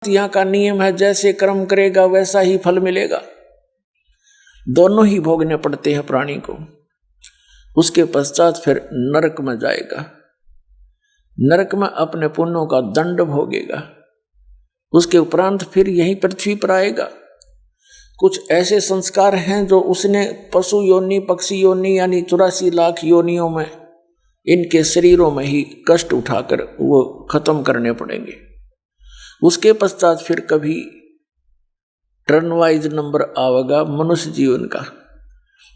यहाँ का नियम है, जैसे कर्म करेगा वैसा ही फल मिलेगा। दोनों ही भोगने पड़ते हैं प्राणी को। उसके पश्चात फिर नरक में जाएगा, नरक में अपने पुण्यों का दंड भोगेगा। उसके उपरांत फिर यहीं पृथ्वी पर आएगा। कुछ ऐसे संस्कार हैं जो उसने पशु योनि, पक्षी योनि यानी 84 लाख योनियों में इनके शरीरों में ही कष्ट उठाकर वो खत्म करने पड़ेंगे। उसके पश्चात फिर कभी टर्न वाइज नंबर आवेगा मनुष्य जीवन का।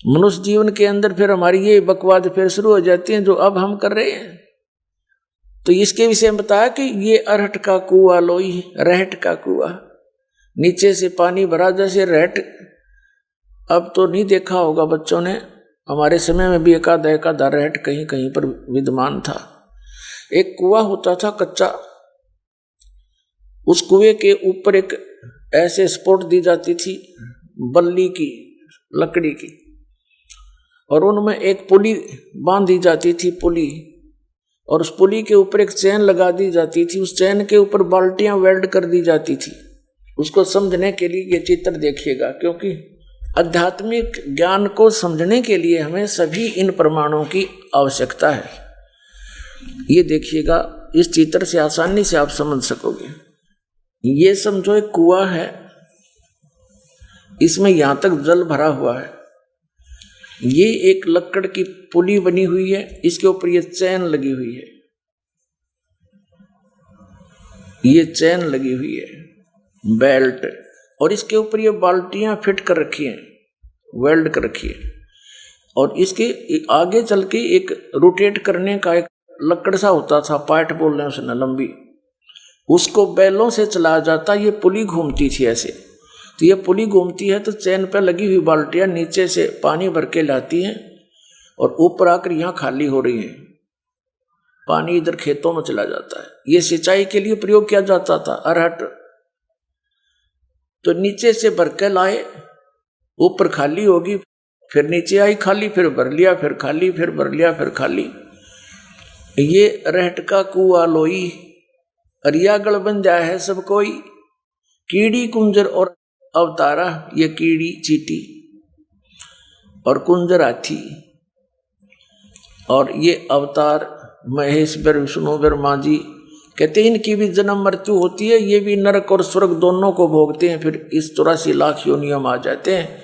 मनुष्य जीवन के अंदर फिर हमारी ये बकवाद फिर शुरू हो जाती है जो अब हम कर रहे हैं। तो इसके विषय में बताया कि ये अरहट का कुआं लोई, रहट का कुआं, नीचे से पानी भरा जैसे रहट। अब तो नहीं देखा होगा बच्चों ने, हमारे समय में भी एकाधा रहट कहीं कहीं पर विद्यमान था। एक कुआं होता था कच्चा, उस कुएं के ऊपर एक ऐसे स्पोर्ट दी जाती थी बल्ली की, लकड़ी की, और उनमें एक पुली बांधी जाती थी, पुली, और उस पुली के ऊपर एक चैन लगा दी जाती थी। उस चैन के ऊपर बाल्टियां वेल्ड कर दी जाती थी। उसको समझने के लिए ये चित्र देखिएगा, क्योंकि आध्यात्मिक ज्ञान को समझने के लिए हमें सभी इन प्रमाणों की आवश्यकता है। ये देखिएगा, इस चित्र से आसानी से आप समझ सकोगे। ये समझो एक कुआं है, इसमें यहां तक जल भरा हुआ है। ये एक लकड़ की पुली बनी हुई है, इसके ऊपर ये चैन लगी हुई है, ये चैन लगी हुई है, बेल्ट, और इसके ऊपर ये बाल्टियां फिट कर रखी हैं, वेल्ड कर रखी है। और इसके आगे चल के एक रोटेट करने का एक लकड़ सा होता था, पार्ट बोल रहे हैं उसने, लंबी, उसको बैलों से चलाया जाता। ये पुली घूमती थी ऐसे, तो ये पुली घूमती है तो चैन पे लगी हुई बाल्टियां नीचे से पानी भर के लाती हैं और ऊपर आकर यहाँ खाली हो रही हैं। पानी इधर खेतों में चला जाता है। ये सिंचाई के लिए प्रयोग किया जाता था अरहट। तो नीचे से भर के लाए, ऊपर खाली होगी, फिर नीचे आई खाली, फिर भर लिया, फिर खाली, फिर भर लिया, फिर खाली। ये रहट का कुआं लोई, अरियागढ़ बन जाए है सब कोई। कीड़ी कुंजर और अवतारा, ये कीड़ी चीटी और कुंजर हाथी, और ये अवतार महेश बर, विष्णु बर, माँ जी कहते हैं इनकी भी जन्म मृत्यु होती है। ये भी नरक और स्वर्ग दोनों को भोगते हैं, फिर इस 84 लाख योनियों में आ जाते हैं।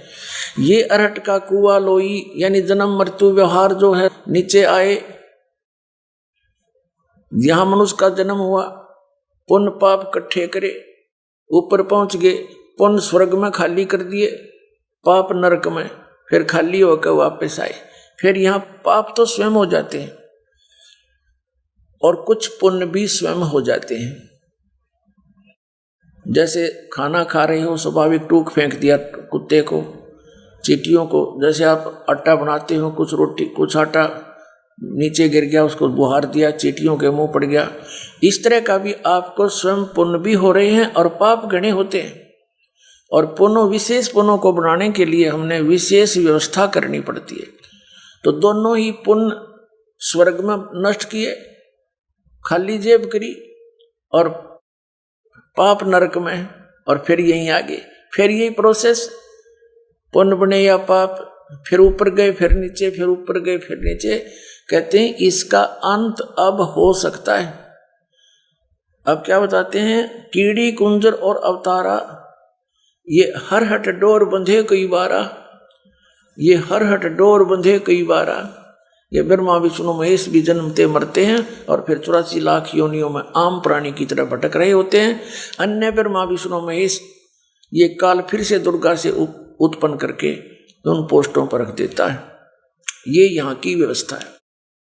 ये अरहट का कुआं लोई यानी जन्म मृत्यु व्यवहार जो है, नीचे आए, यहां मनुष्य का जन्म हुआ, पुण्य पाप इकट्ठे करे, ऊपर पहुंच गए, पुण्य स्वर्ग में खाली कर दिए, पाप नरक में, फिर खाली होकर वापस आए। फिर यहाँ पाप तो स्वयं हो जाते हैं और कुछ पुण्य भी स्वयं हो जाते हैं। जैसे खाना खा रहे हो, स्वाभाविक टूक फेंक दिया कुत्ते को, चींटियों को। जैसे आप आटा बनाते हो, कुछ रोटी, कुछ आटा नीचे गिर गया, उसको बुहार दिया, चींटियों के मुंह पड़ गया। इस तरह का भी आपको स्वयं पुण्य भी हो रहे हैं और पाप घने होते हैं। और पुण्य, विशेष पुण्यों को बनाने के लिए हमने विशेष व्यवस्था करनी पड़ती है। तो दोनों ही पुण्य स्वर्ग में नष्ट किए, खाली जेब करी, और पाप नरक में, और फिर यहीं आगे, फिर यही प्रोसेस, पुण्य बने या पाप, फिर ऊपर गए, फिर नीचे, फिर ऊपर गए, फिर नीचे। कहते हैं इसका अंत अब हो सकता है। अब क्या बताते हैं, कीड़ी कुंजर और अवतारा, ये हर हट डोर बंधे कई बारा, ये हर हट डोर बंधे कई बारा। ये ब्रह्मा विष्णु महेश भी जन्मते मरते हैं और फिर 84 लाख योनियों में आम प्राणी की तरह भटक रहे होते हैं। अन्य ब्रह्मा विष्णु महेश ये काल फिर से दुर्गा से उत्पन्न करके उन पोस्टों पर रख देता है। ये यहाँ की व्यवस्था है।